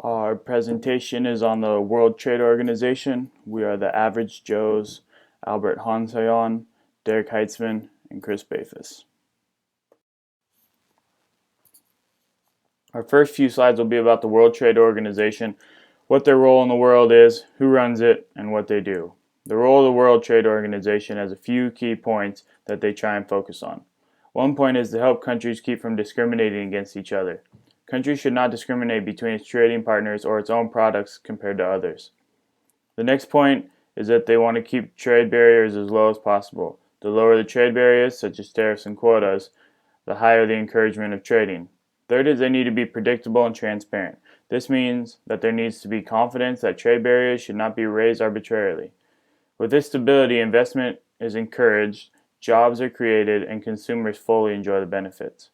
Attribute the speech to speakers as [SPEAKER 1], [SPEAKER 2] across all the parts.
[SPEAKER 1] Our presentation is on the World Trade Organization. We are the Average Joes, Albert Hansayon, Derek Heitzman, and Chris Bafis. Our first few slides will be about the World Trade Organization, what their role in the world is, who runs it, and what they do. The role of the World Trade Organization has a few key points that they try and focus on. One point is to help countries keep from discriminating against each other. Countries should not discriminate between its trading partners or its own products compared to others. The next point is that they want to keep trade barriers as low as possible. The lower the trade barriers, such as tariffs and quotas, the higher the encouragement of trading. Third is they need to be predictable and transparent. This means that there needs to be confidence that trade barriers should not be raised arbitrarily. With this stability, investment is encouraged, jobs are created, and consumers fully enjoy the benefits.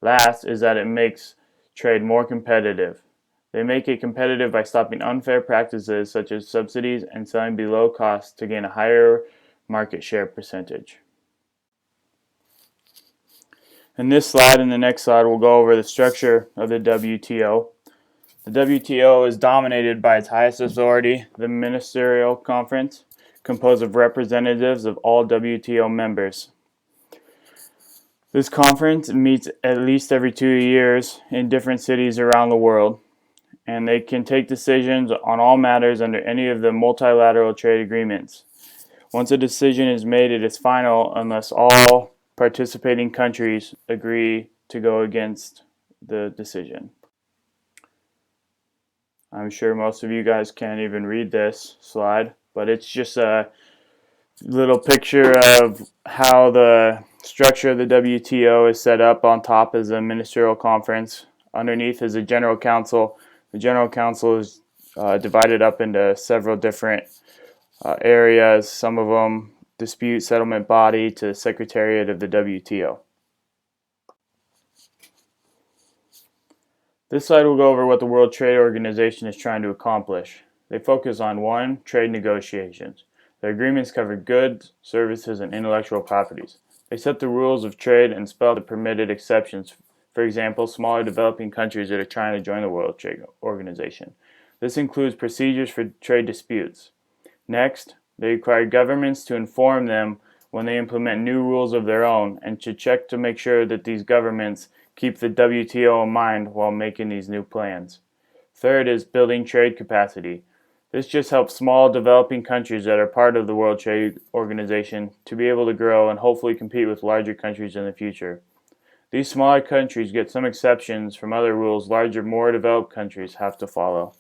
[SPEAKER 1] Last is that it makes trade more competitive. They make it competitive by stopping unfair practices such as subsidies and selling below cost to gain a higher market share percentage. In this slide and the next slide, we'll go over the structure of the WTO. The WTO is dominated by its highest authority, the Ministerial Conference, composed of representatives of all WTO members. This conference meets at least every 2 years in different cities around the world, and they can take decisions on all matters under any of the multilateral trade agreements. Once a decision is made, it is final unless all participating countries agree to go against the decision. I'm sure most of you guys can't even read this slide, but it's just a little picture of how the structure of the WTO is set up. On top is a ministerial conference. Underneath is a general council. The general council is divided up into several different areas, some of them dispute settlement body to secretariat of the WTO. This slide will go over what the World Trade Organization is trying to accomplish. They focus on 1. Trade negotiations. The agreements cover goods, services, and intellectual properties. They set the rules of trade and spell the permitted exceptions. For example, smaller developing countries that are trying to join the World Trade Organization. This includes procedures for trade disputes. Next, they require governments to inform them when they implement new rules of their own and to check to make sure that these governments keep the WTO in mind while making these new plans. Third is building trade capacity. This just helps small developing countries that are part of the World Trade Organization to be able to grow and hopefully compete with larger countries in the future. These smaller countries get some exceptions from other rules larger, more developed countries have to follow.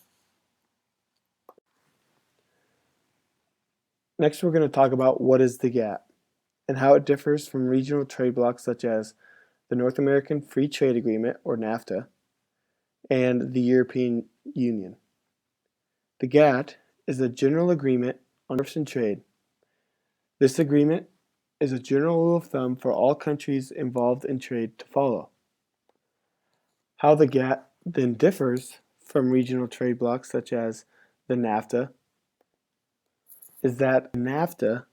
[SPEAKER 2] Next, we're going to talk about what is the GATT and how it differs from regional trade blocs such as the North American Free Trade Agreement, or NAFTA, and the European Union. The GATT is a general agreement on tariffs and trade. This agreement is a general rule of thumb for all countries involved in trade to follow. How the GATT then differs from regional trade blocs such as the NAFTA is that NAFTA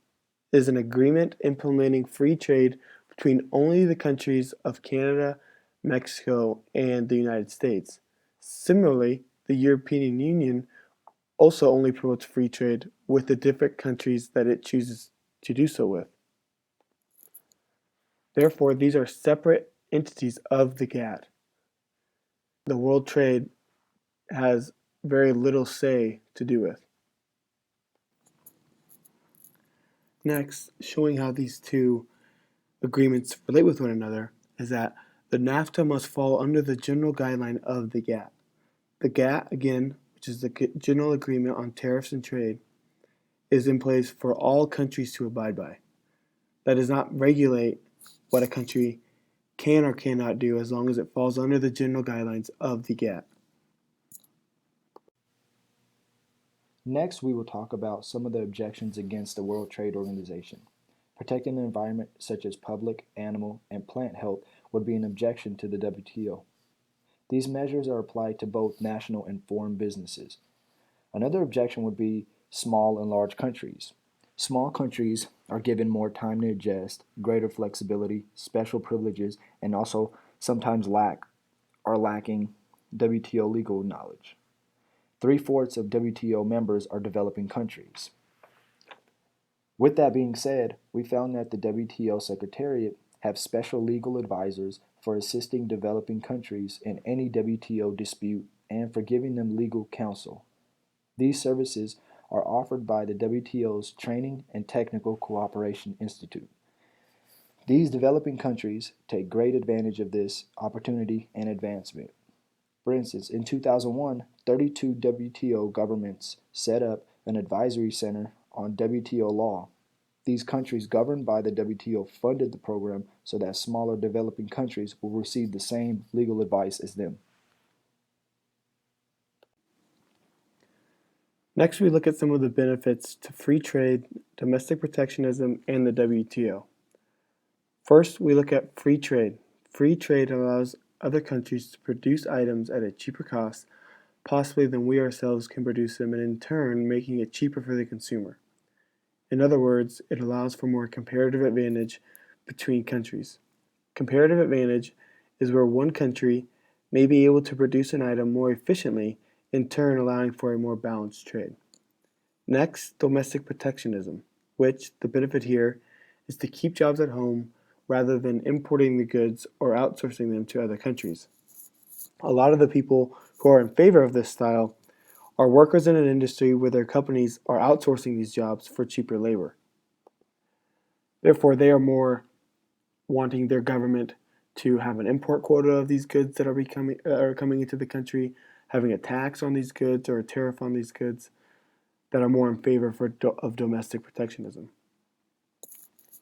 [SPEAKER 2] is an agreement implementing free trade between only the countries of Canada, Mexico, and the United States. Similarly, the European Union also only promotes free trade with the different countries that it chooses to do so with. Therefore, these are separate entities of the GATT. The world trade has very little say to do with. Next, showing how these two agreements relate with one another is that the NAFTA must fall under the general guideline of the GATT. The GATT, again, which is the General Agreement on Tariffs and Trade, is in place for all countries to abide by. That does not regulate what a country can or cannot do as long as it falls under the general guidelines of the GATT.
[SPEAKER 3] Next, we will talk about some of the objections against the World Trade Organization. Protecting the environment, such as public, animal, and plant health, would be an objection to the WTO. These measures are applied to both national and foreign businesses. Another objection would be small and large countries. Small countries are given more time to adjust, greater flexibility, special privileges, and also sometimes lacking WTO legal knowledge. 3/4 of WTO members are developing countries. With that being said, we found that the WTO Secretariat have special legal advisors for assisting developing countries in any WTO dispute and for giving them legal counsel. These services are offered by the WTO's Training and Technical Cooperation Institute. These developing countries take great advantage of this opportunity and advancement. For instance, in 2001, 32 WTO governments set up an advisory center on WTO law. These countries governed by the WTO funded the program so that smaller developing countries will receive the same legal advice as them.
[SPEAKER 2] Next, we look at some of the benefits to free trade, domestic protectionism, and the WTO. First, we look at free trade. Free trade allows other countries to produce items at a cheaper cost, possibly than we ourselves can produce them, and in turn, making it cheaper for the consumer. In other words, it allows for more comparative advantage between countries. Comparative advantage is where one country may be able to produce an item more efficiently, in turn allowing for a more balanced trade. Next, domestic protectionism, which the benefit here is to keep jobs at home rather than importing the goods or outsourcing them to other countries. A lot of the people who are in favor of this style are workers in an industry where their companies are outsourcing these jobs for cheaper labor. Therefore, they are more wanting their government to have an import quota of these goods that are coming into the country, having a tax on these goods or a tariff on these goods that are more in favor of domestic protectionism.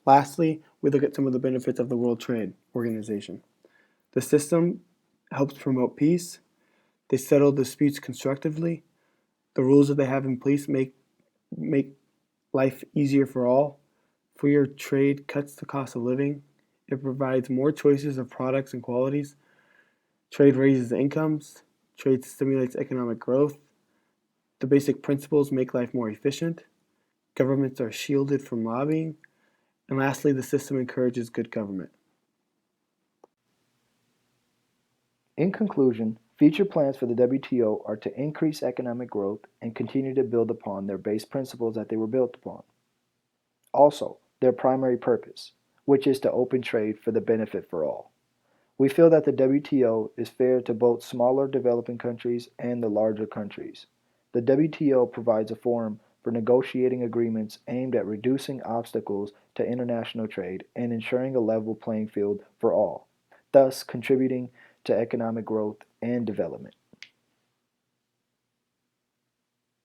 [SPEAKER 2] Lastly, we look at some of the benefits of the World Trade Organization. The system helps promote peace. They settle disputes constructively. The rules that they have in place make life easier for all. Freer trade cuts the cost of living. It provides more choices of products and qualities. Trade raises incomes. Trade stimulates economic growth. The basic principles make life more efficient. Governments are shielded from lobbying. And lastly, the system encourages good government.
[SPEAKER 3] In conclusion, future plans for the WTO are to increase economic growth and continue to build upon their base principles that they were built upon. Also, their primary purpose, which is to open trade for the benefit for all. We feel that the WTO is fair to both smaller developing countries and the larger countries. The WTO provides a forum for negotiating agreements aimed at reducing obstacles to international trade and ensuring a level playing field for all, thus contributing to economic growth and development.